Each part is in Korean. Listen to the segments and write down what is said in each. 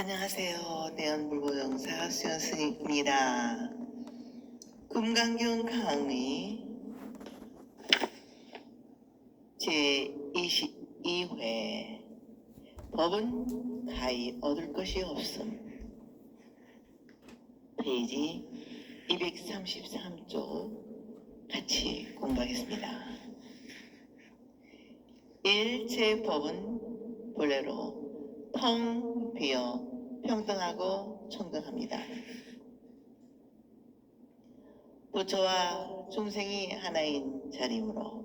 안녕하세요. 대한불교영사 수연스님입니다. 금강경 강의 제22회 법은 가히 얻을 것이 없음, 페이지 233쪽 같이 공부하겠습니다. 일체 법은 본래로 텅 비어 평등하고 청등합니다. 부처와 중생이 하나인 자리이므로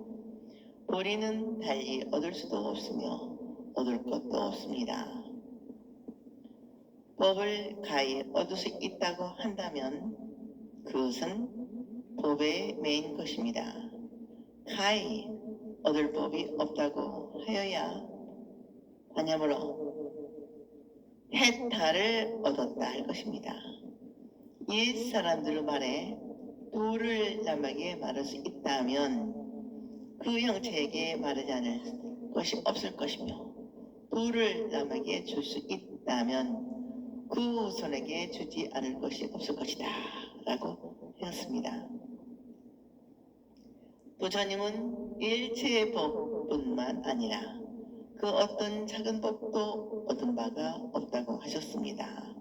우리는 달리 얻을 수도 없으며 얻을 것도 없습니다. 법을 가히 얻을 수 있다고 한다면 그것은 법에 매인 것입니다. 가히 얻을 법이 없다고 하여야 하냐므로 해탈을 얻었다 할 것입니다. 옛 사람들 말에 도를 남에게 말할 수 있다면 그 형체에게 말하지 않을 것이 없을 것이며, 도를 남에게 줄 수 있다면 그 후손에게 주지 않을 것이 없을 것이다 라고 하였습니다. 부처님은 일체의 법뿐만 아니라 그 어떤 작은 법도 얻은 바가 없다고 하셨습니다.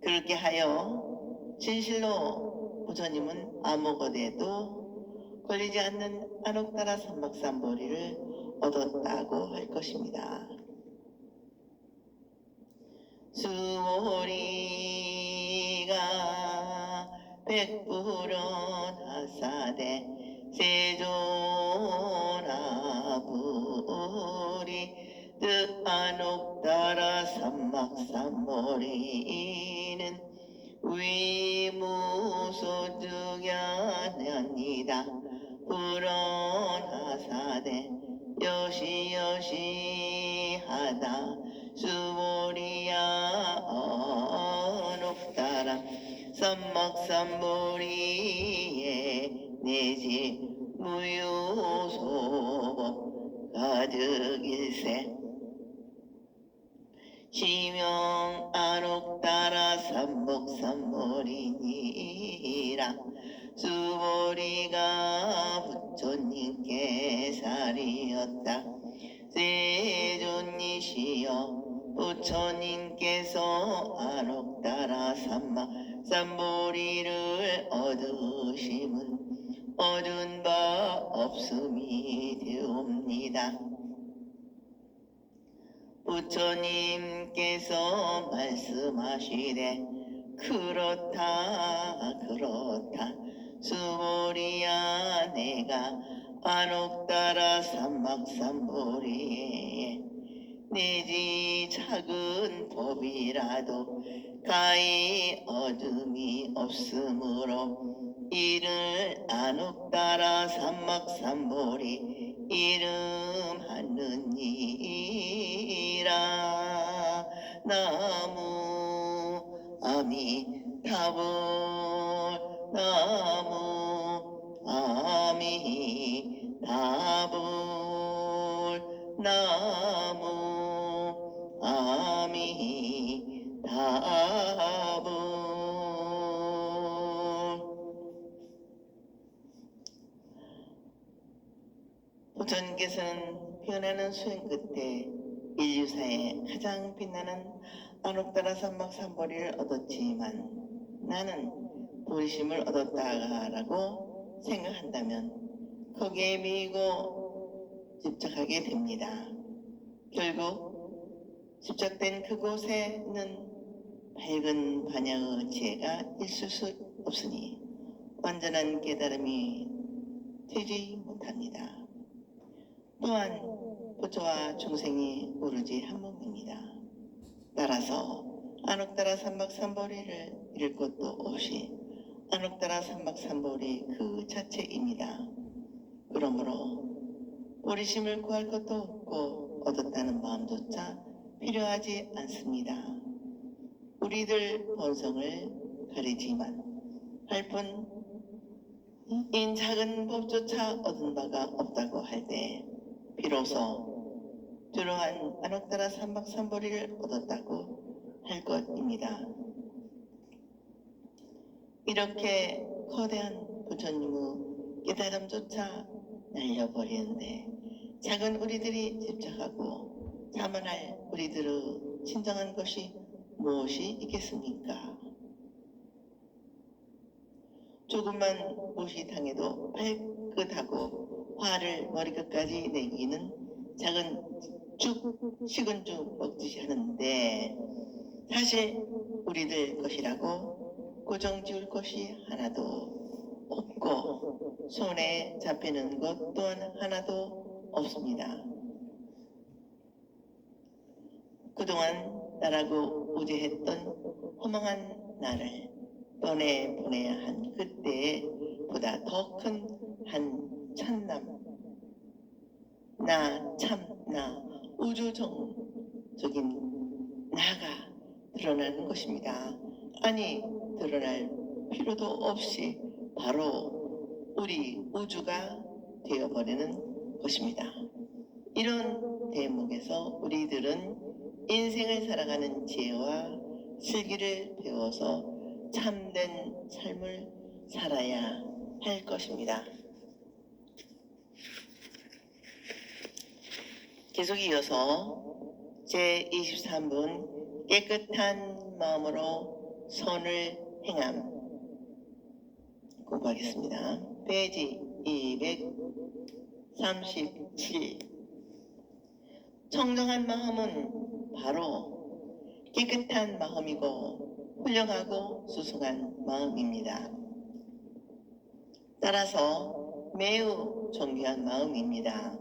그렇게 하여 진실로 부처님은 아무것에도 걸리지 않는 안옥다라 삼박삼보리를 얻었다고 할 것입니다. 수보리가 백불원하사대 세존아부리 뜻안옥다라 삼박삼보리는 위무소득야나니다 불원하사대 여시여시하다 수보리야 언옥다라 삼박삼보리에 내지 무유소 가득일세 지명 안옥다라 삼박삼보리니라 수보리가 부처님께 살이었다. 세존이시여 부처님께서 안옥다라 삼박삼보리를 얻으심은 얻은 바 없음이 되옵니다. 부처님께서 말씀하시되 그렇다 수보리야 내가 안옥다라 삼박삼보리에 내지 작은 법이라도 가히 얻음이 없으므로 이를 안옥다라 삼박삼보리 이름하느니라. 나무 아미타불 나무 아미타불 나무 아미타불. 부처님께서는 변하는 수행 끝에 인류사에 가장 빛나는 안옥다라 삼박삼보리를 얻었지만 나는 도리심을 얻었다라고 생각한다면 거기에 미고 집착하게 됩니다. 결국 집착된 그곳에는 밝은 반야의 지혜가 있을 수 없으니 완전한 깨달음이 되지 못합니다. 또한 부처와 중생이 오로지 한 몸입니다. 따라서 안옥다라 삼박삼보리를 잃을 것도 없이 안옥다라 삼박삼보리 그 자체입니다. 그러므로 보리심을 구할 것도 없고 얻었다는 마음조차 필요하지 않습니다. 우리들 본성을 가리지만 할 뿐 인 작은 법조차 얻은 바가 없다고 할 때 비로소 들어간 안옥다라 삼박삼보리를 얻었다고 할 것입니다. 이렇게 거대한 부처님의 깨달음조차 날려버리는데 작은 우리들이 집착하고 자만할 우리들의 진정한 것이 무엇이 있겠습니까? 조금만 무시당해도 발끝하고 화를 머리끝까지 내기는 작은 식은 죽 먹듯이 하는데 사실 우리들 것이라고 고정 지을 것이 하나도 없고 손에 잡히는 것 또한 하나도 없습니다. 그동안 나라고 우제했던 허망한 나를 떠내보내야 한 그때보다 더 큰 한 참나 우주적인 나가 드러나는 것입니다. 아니 드러날 필요도 없이 바로 우리 우주가 되어버리는 것입니다. 이런 대목에서 우리들은 인생을 살아가는 지혜와 슬기를 배워서 참된 삶을 살아야 할 것입니다. 계속 이어서 제23분 깨끗한 마음으로 선을 행함 공부하겠습니다. 페이지 237. 청정한 마음은 바로 깨끗한 마음이고 훌륭하고 수승한 마음입니다. 따라서 매우 존귀한 마음입니다.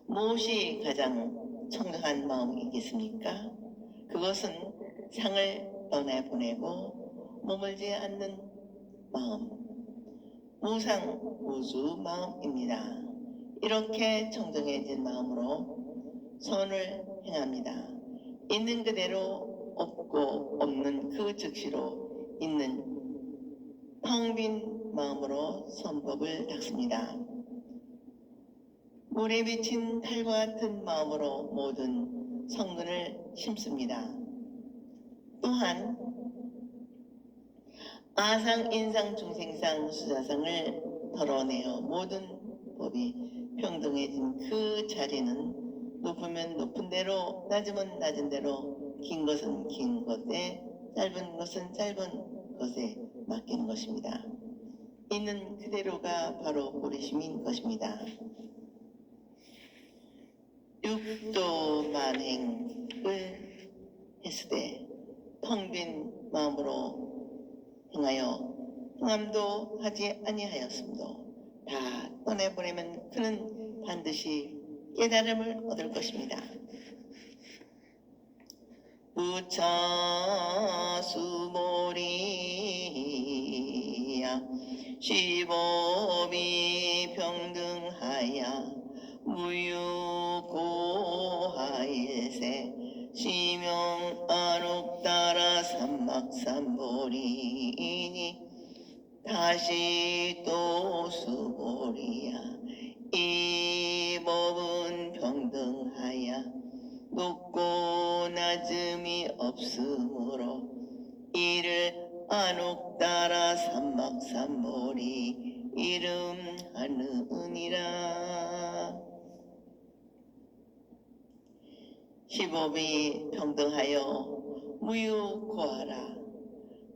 무엇이 가장 청정한 마음이겠습니까? 그것은 상을 떠내보내고 머물지 않는 마음, 무상무주 마음입니다. 이렇게 청정해진 마음으로 선을 행합니다. 있는 그대로 없고 없는 그 즉시로 있는 텅 빈 마음으로 선법을 닦습니다. 물에 비친 달과 같은 마음으로 모든 성근을 심습니다. 또한 아상, 인상, 중생상, 수자상을 덜어내어 모든 법이 평등해진 그 자리는 높으면 높은 대로, 낮으면 낮은 대로, 긴 것은 긴 것에, 짧은 것은 짧은 것에 맡기는 것입니다. 있는 그대로가 바로 보리심인 것입니다. 육도만행을 했으되 텅 빈 마음으로 행하여 행함도 하지 아니하였음도 다 떠내보내면 그는 반드시 깨달음을 얻을 것입니다. 부처수모리야 시법이 평등하야 무유고하일세 시명안옥따라 삼막삼보리니 다시 또 수보리야 이 법은 평등하야 높고 낮음이 없으므로 이를 안옥따라 삼막삼보리 이름하느니라. 시법이 평등하여 무유고하라.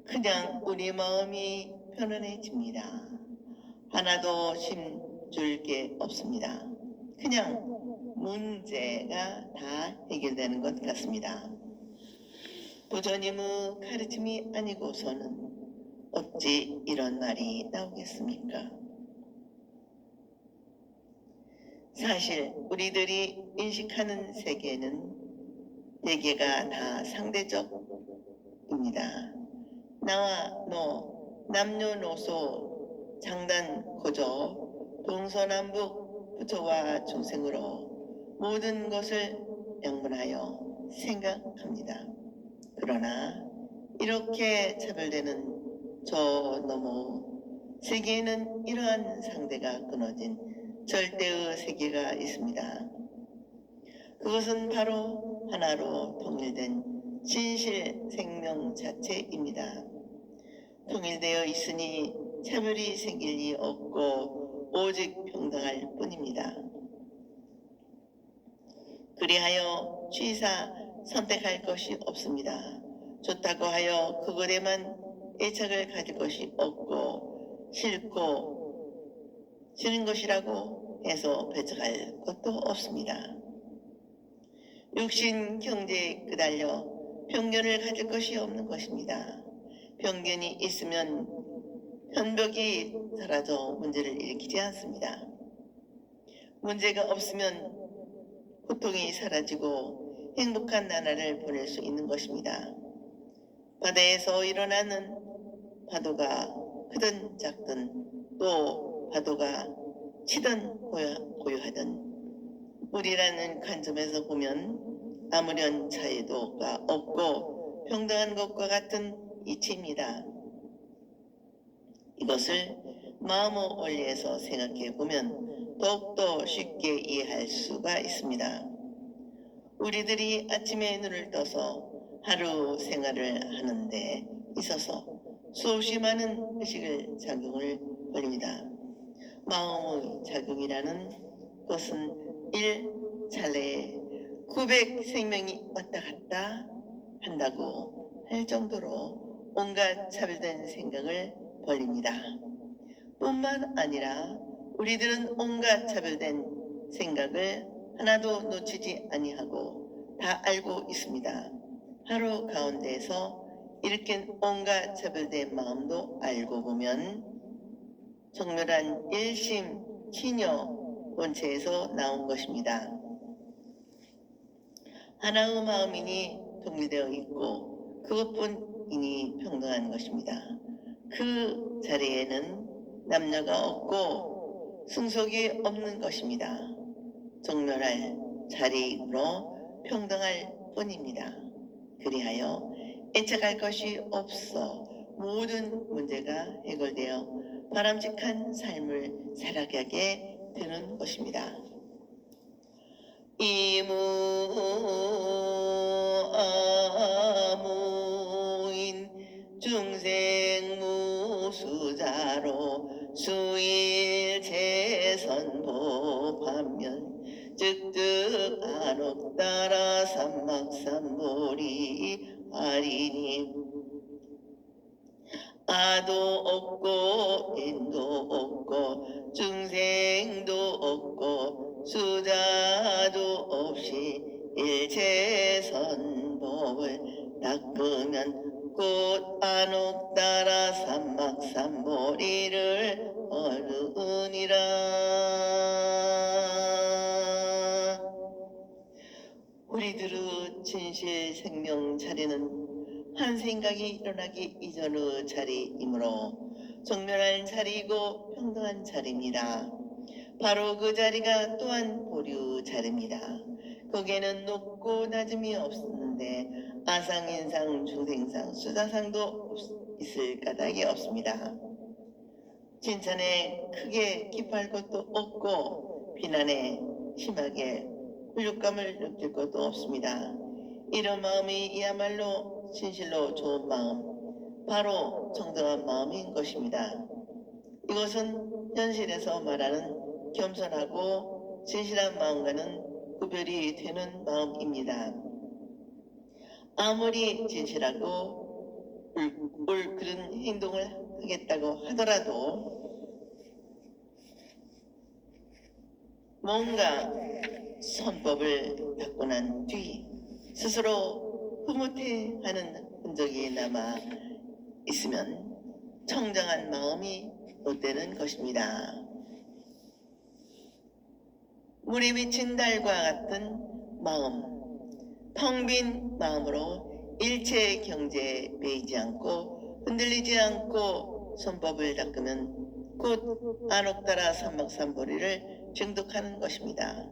그냥 우리 마음이 편안해집니다. 하나도 심줄 게 없습니다. 그냥 문제가 다 해결되는 것 같습니다. 부처님의 가르침이 아니고서는 어찌 이런 말이 나오겠습니까? 사실 우리들이 인식하는 세계는 대개가 다 상대적입니다. 나와 너, 남녀노소, 장단, 고조, 동서남북, 부처와 중생으로 모든 것을 양분하여 생각합니다. 그러나 이렇게 차별되는 저 너머 세계에는 이러한 상대가 끊어진 절대의 세계가 있습니다. 그것은 바로 하나로 통일된 진실 생명 자체입니다. 통일되어 있으니 차별이 생길 리 없고 오직 평등할 뿐입니다. 그리하여 취사 선택할 것이 없습니다. 좋다고 하여 그것에만 애착을 가질 것이 없고 싫은 것이라고 해서 배척할 것도 없습니다. 육신 경제에 끄달려 편견을 가질 것이 없는 것입니다. 편견이 있으면 편벽이 사라져 문제를 일으키지 않습니다. 문제가 없으면 고통이 사라지고 행복한 나날을 보낼 수 있는 것입니다. 바다에서 일어나는 파도가 크든 작든 또 파도가 치든 고요하든 물이라는 관점에서 보면 아무런 차이도가 없고 평등한 것과 같은 이치입니다. 이것을 마음의 원리에서 생각해 보면 더욱더 쉽게 이해할 수가 있습니다. 우리들이 아침에 눈을 떠서 하루 생활을 하는 데 있어서 수없이 많은 의식을 작용을 벌입니다. 마음의 작용이라는 것은 일찰나에 900생명이 왔다 갔다 한다고 할 정도로 온갖 차별된 생각을 벌립니다. 뿐만 아니라 우리들은 온갖 차별된 생각을 하나도 놓치지 아니하고 다 알고 있습니다. 하루 가운데에서 일으킨 온갖 차별된 마음도 알고 보면 정멸한 일심 친여 원체에서 나온 것입니다. 하나의 마음이니 통일되어 있고 그것뿐이니 평등한 것입니다. 그 자리에는 남녀가 없고 승속이 없는 것입니다. 정멸할 자리이므로 평등할 뿐입니다. 그리하여 애착할 것이 없어 모든 문제가 해결되어 바람직한 삶을 살아가게 되는 것입니다. 이무아무인 중생무수자로 수일재선보 반면 즉득 안옥따라 삼막삼보리 아리니 아도 없고 인도 없고 중생도 없고 수자도 없이 일체선법을 닦으면 곧 안옥따라 삼막삼보리를 얻으니라. 우리들의 진실 생명 자리는 한 생각이 일어나기 이전의 자리이므로 정멸할 자리이고 평등한 자리입니다. 바로 그 자리가 또한 보류 자리입니다. 거기에는 높고 낮음이 없었는데 아상, 인상, 중생상, 수자상도 있을 까닭이 없습니다. 칭찬에 크게 기뻐할 것도 없고 비난에 심하게 굴욕감을 느낄 것도 없습니다. 이런 마음이야말로 진실로 좋은 마음, 바로 정당한 마음인 것입니다. 이것은 현실에서 말하는 겸손하고 진실한 마음과는 구별이 되는 마음입니다. 아무리 진실하고 옳은 행동을 하겠다고 하더라도 뭔가 선법을 닦고 난 뒤 스스로 흐뭇해하는 흔적이 남아 있으면 청정한 마음이 못 되는 것입니다. 물에 비친 달과 같은 마음, 텅 빈 마음으로 일체 경제에 매이지 않고 흔들리지 않고 선법을 닦으면 곧 안옥따라 삼막삼보리를 증득하는 것입니다.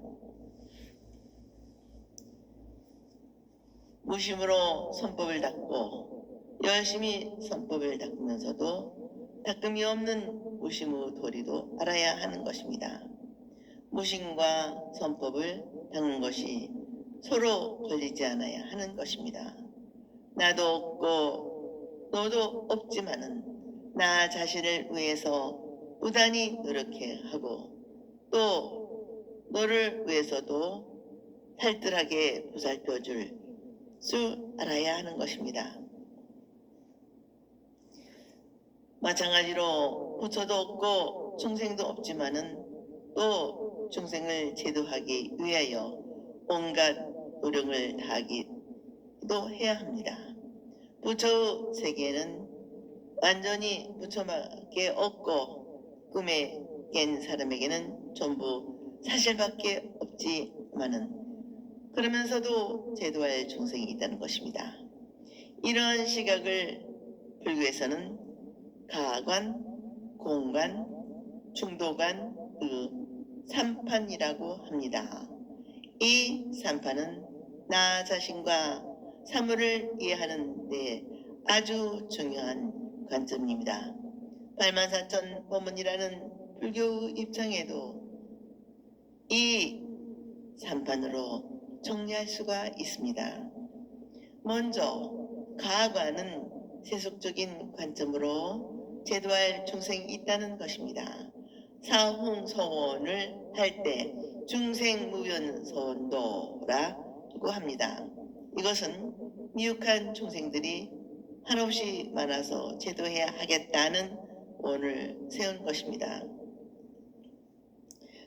무심으로 선법을 닦고 열심히 선법을 닦으면서도 닦음이 없는 무심의 도리도 알아야 하는 것입니다. 무심과 선법을 닦는 것이 서로 걸리지 않아야 하는 것입니다. 나도 없고 너도 없지만은 나 자신을 위해서 부단히 노력해 하고 또 너를 위해서도 살뜰하게 보살펴 줄 수 알아야 하는 것입니다. 마찬가지로 부처도 없고 중생도 없지만은 또 중생을 제도하기 위하여 온갖 노력을 다하기도 해야 합니다. 부처의 세계는 완전히 부처밖에 없고 꿈에 깬 사람에게는 전부 사실밖에 없지만은 그러면서도 제도할 중생이 있다는 것입니다. 이러한 시각을 불교에서는 가관, 공관, 중도관, 삼판이라고 합니다. 이 삼판은 나 자신과 사물을 이해하는 데 아주 중요한 관점입니다. 발만사천 법문이라는 불교 입장에도 이 삼판으로 정리할 수가 있습니다. 먼저 가관은 세속적인 관점으로 제도할 중생이 있다는 것입니다. 사홍서원을 할 때 중생무변서원도라고 합니다. 이것은 미혹한 중생들이 한없이 많아서 제도해야 하겠다는 원을 세운 것입니다.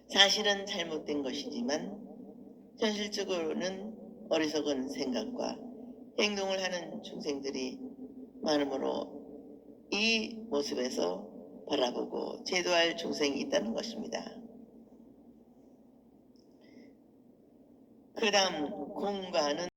사실은 잘못된 것이지만 현실적으로는 어리석은 생각과 행동을 하는 중생들이 많으므로 이 모습에서 바라보고 제도할 중생이 있다는 것입니다. 그 다음 공관은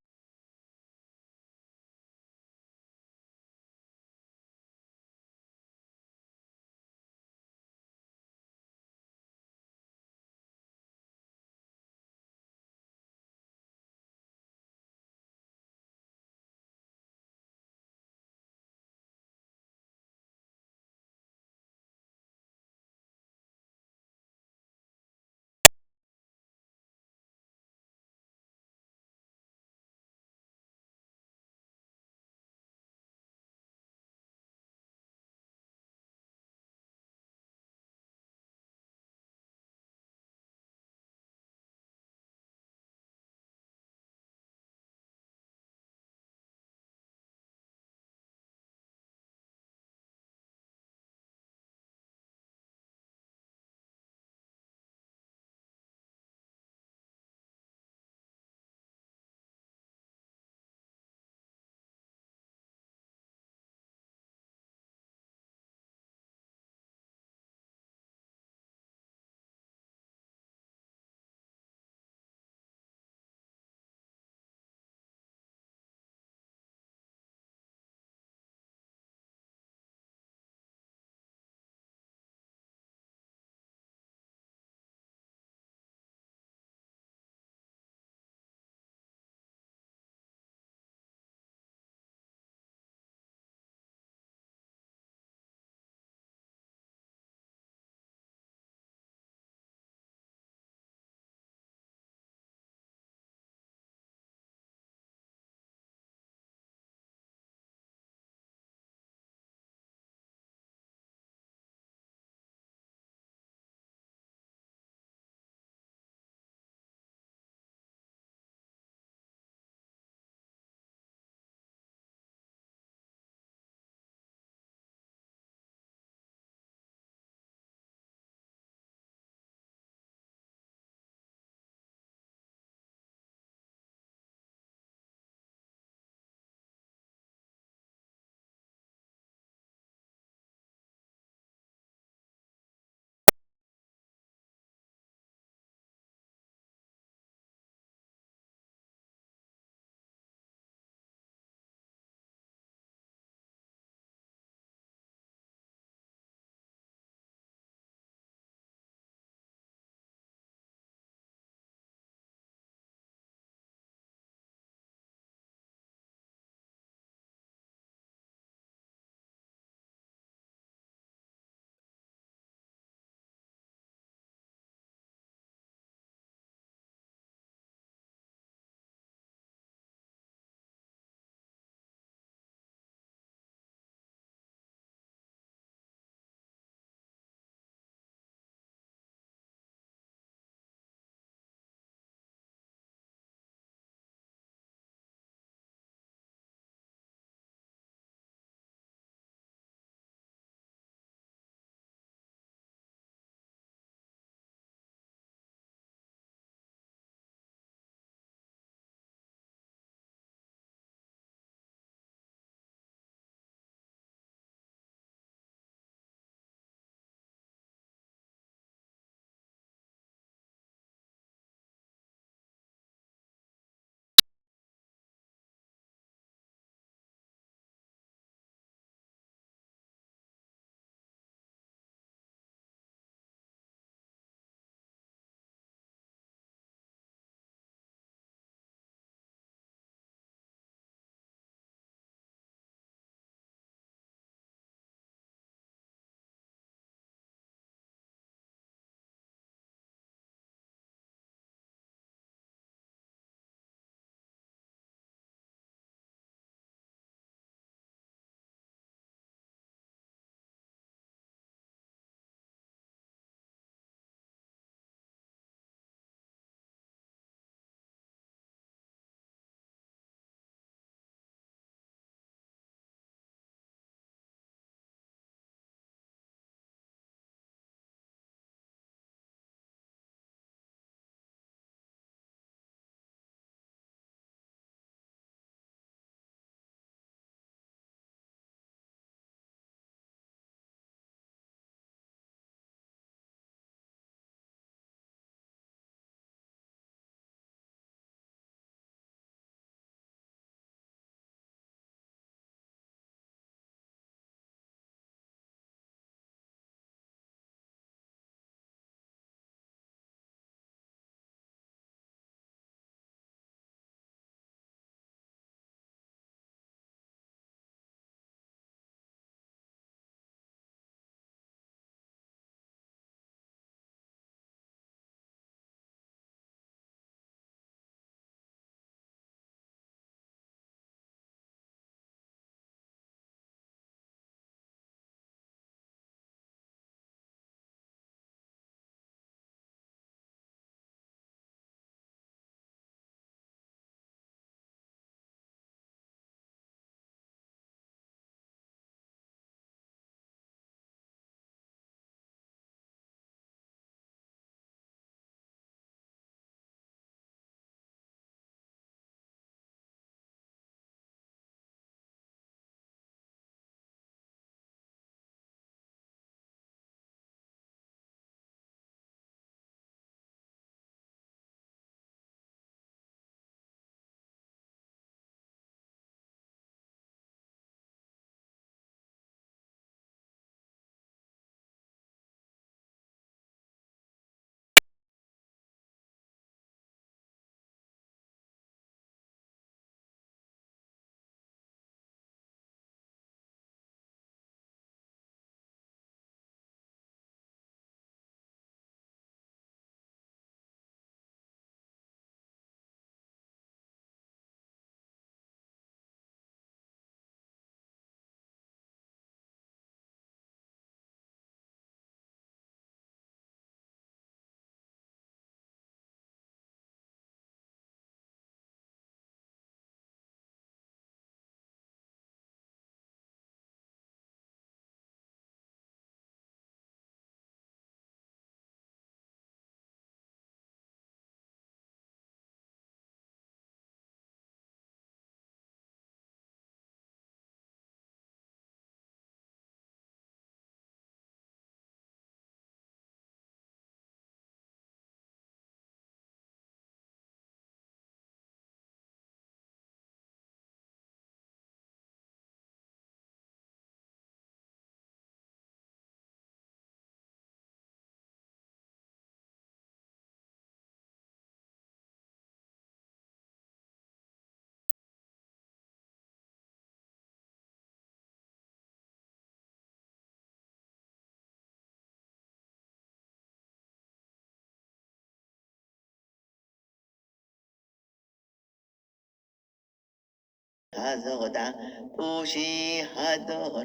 가져다 보시하더라도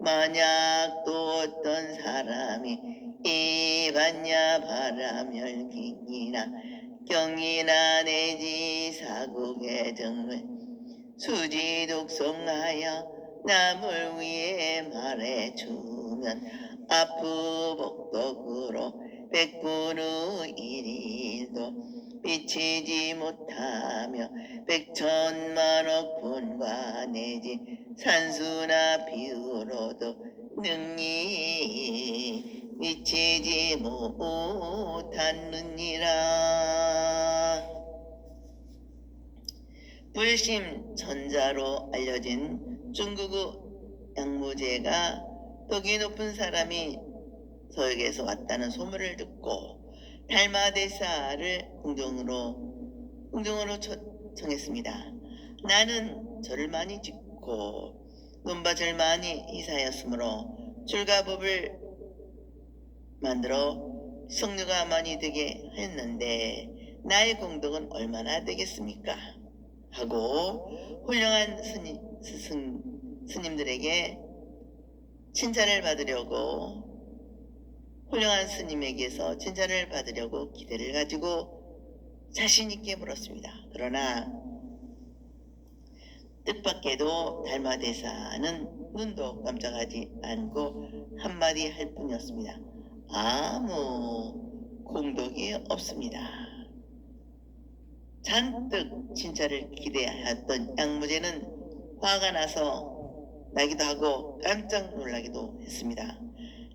만약 또 어떤 사람이 이반야 바라멸기이나 경이나 내지 사국의 정을 수지 독송하여 남을 위해 말해주면 아프복덕으로 백분의 일일도 비치지 못하며 백천만억 분과 내지 산수나 비유로도 능히 미치지 못하느니라. 불심 천자로 알려진 중국의 양무제가 덕이 높은 사람이 서역에서 왔다는 소문을 듣고 달마대사를 궁정으로 청했습니다. 나는 절을 많이 짓고 논밭을 많이 이사하였으므로 출가법을 만들어 성녀가 많이 되게 했는데 나의 공덕은 얼마나 되겠습니까? 하고 훌륭한 스님들에게 칭찬을 받으려고 훌륭한 스님에게서 칭찬을 받으려고 기대를 가지고 자신 있게 물었습니다. 그러나 뜻밖에도 달마대사는 눈도 깜짝하지 않고 한마디 할 뿐이었습니다. 아무 공덕이 없습니다. 잔뜩 칭찬을 기대하였던 양무제는 화가 나기도 하고 깜짝 놀라기도 했습니다.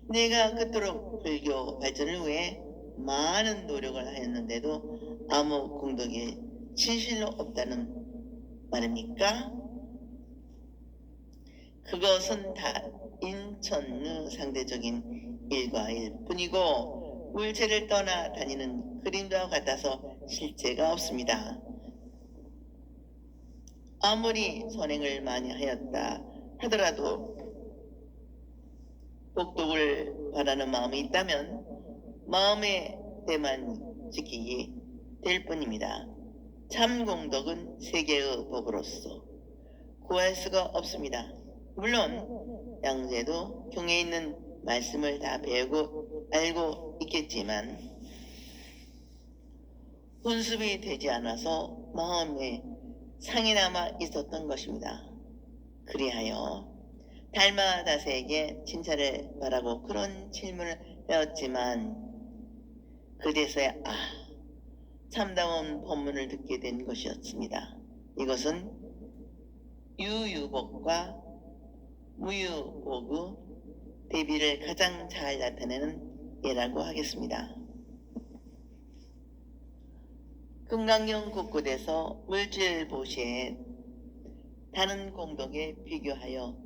내가 그토록 불교 발전을 위해 많은 노력을 하였는데도 아무 공덕이 진실로 없다는 말입니까? 그것은 다 인천의 상대적인 일과일 뿐이고 물체를 떠나 다니는 그림과 같아서 실체가 없습니다. 아무리 선행을 많이 하였다 하더라도 복덕을 바라는 마음이 있다면 마음의 때만 지키게 될 뿐입니다. 참 공덕은 세계의 법으로서 구할 수가 없습니다. 물론 양제도 경에 있는 말씀을 다 배우고 알고 있겠지만 훈습이 되지 않아서 마음에 상이 남아 있었던 것입니다. 그리하여 달마다세에게 칭찬을 바라고 그런 질문을 해왔지만 그제서야 참다운 법문을 듣게 된 것이었습니다. 이것은 유유복과 무유복의 대비를 가장 잘 나타내는 예라고 하겠습니다. 금강경 곳곳에서 물질보시에 다른 공덕에 비교하여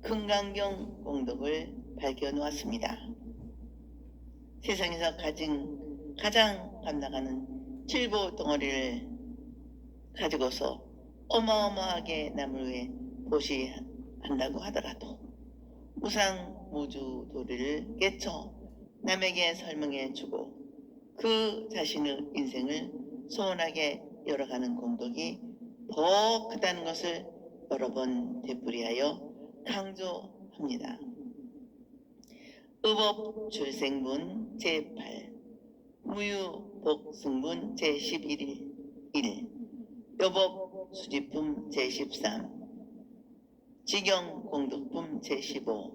금강경 공덕을 밝혀놓았습니다. 세상에서 가장 감당하는 칠보 덩어리를 가지고서 어마어마하게 남을 위해 보시한다고 하더라도 무상무주 도리를 깨쳐 남에게 설명해주고 그 자신의 인생을 소원하게 열어가는 공덕이 더 크다는 것을 여러 번 되풀이하여 강조합니다. 의법출생문 제8 무유복승문 제11일 여법수집품 제13 직영공덕품 제15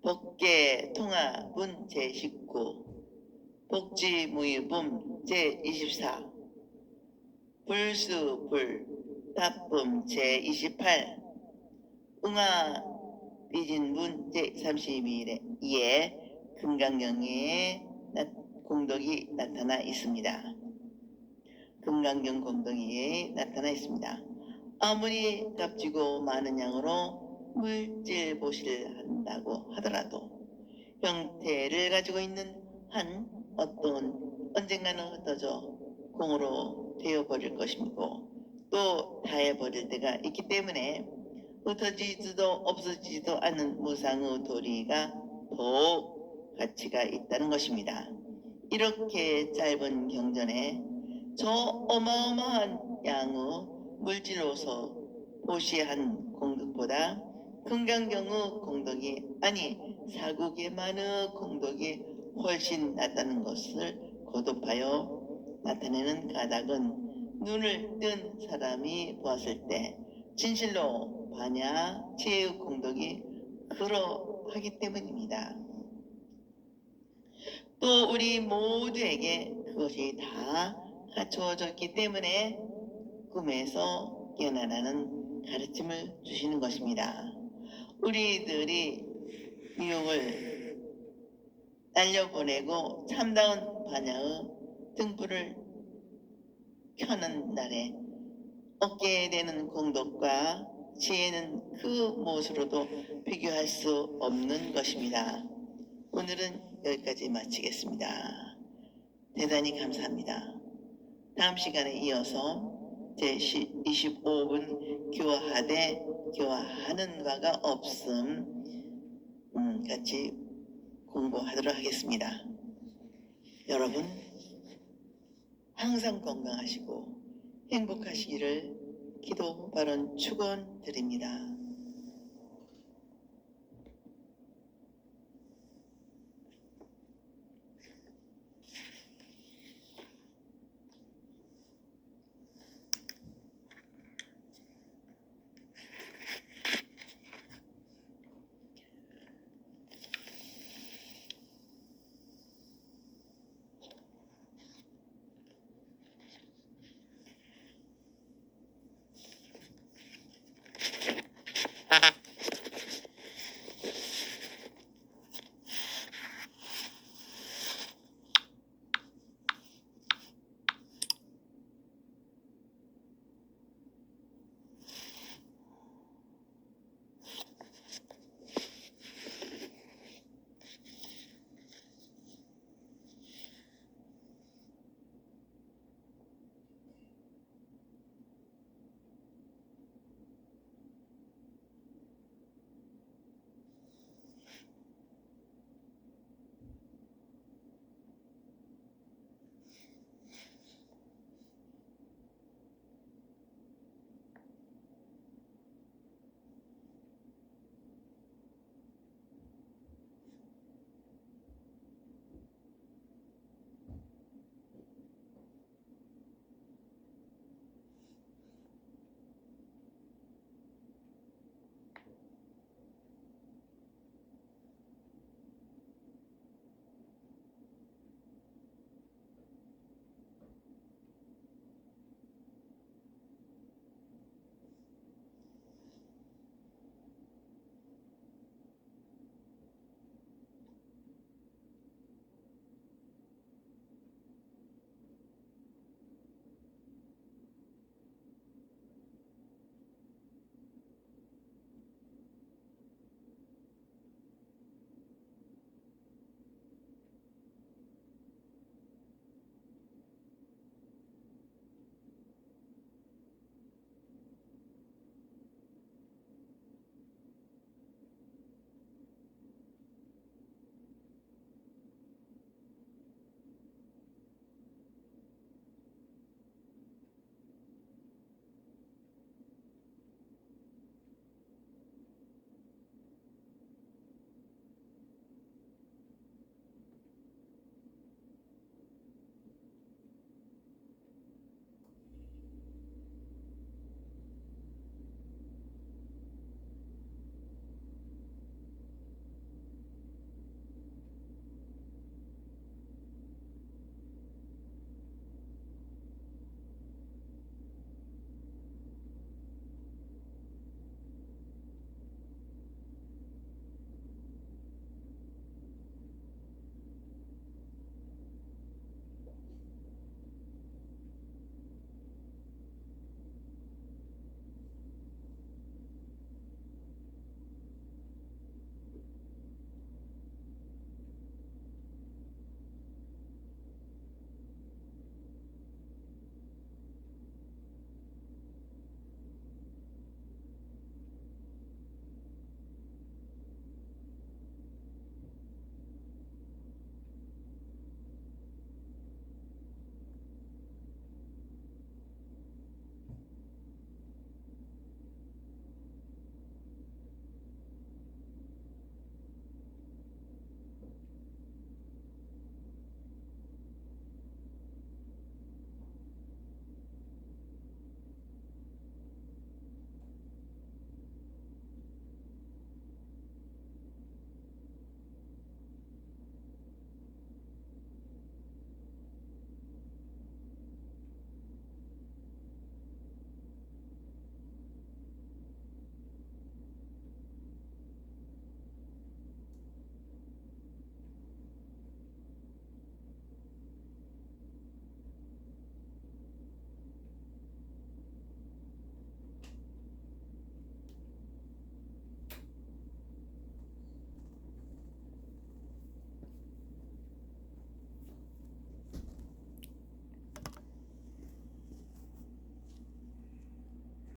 법계통화문 제19 복지무유품 제24 불수불답품 제28 응아비진문 제32에 금강경의 공덕이 나타나 있습니다. 금강경 공덕이 나타나 있습니다. 아무리 값지고 많은 양으로 물질 보시를 한다고 하더라도 형태를 가지고 있는 한 어떤 언젠가는 흩어져 공으로 되어버릴 것이고 또 다해버릴 때가 있기 때문에 흩어지지도 없어지지도 않는 무상의 도리가 더욱 가치가 있다는 것입니다. 이렇게 짧은 경전에 저 어마어마한 양의 물질로서 보시한 공덕보다 건강경의 공덕이 아니 사국의만의 공덕이 훨씬 낫다는 것을 거듭하여 나타내는 까닭은 눈을 뜬 사람이 보았을 때 진실로 반야 지혜의 공덕이 그러하기 때문입니다. 또 우리 모두에게 그것이 다 갖추어졌기 때문에 꿈에서 깨어나라는 가르침을 주시는 것입니다. 우리들이 미혹을 날려보내고 참다운 반야의 등불을 켜는 날에 얻게 되는 공덕과 지혜는 그 무엇으로도 비교할 수 없는 것입니다. 오늘은 여기까지 마치겠습니다. 대단히 감사합니다. 다음 시간에 이어서 제25분 교화하되 교화하는 바가 없음 같이 공부하도록 하겠습니다. 여러분 항상 건강하시고 행복하시기를 기도 발언 축원드립니다.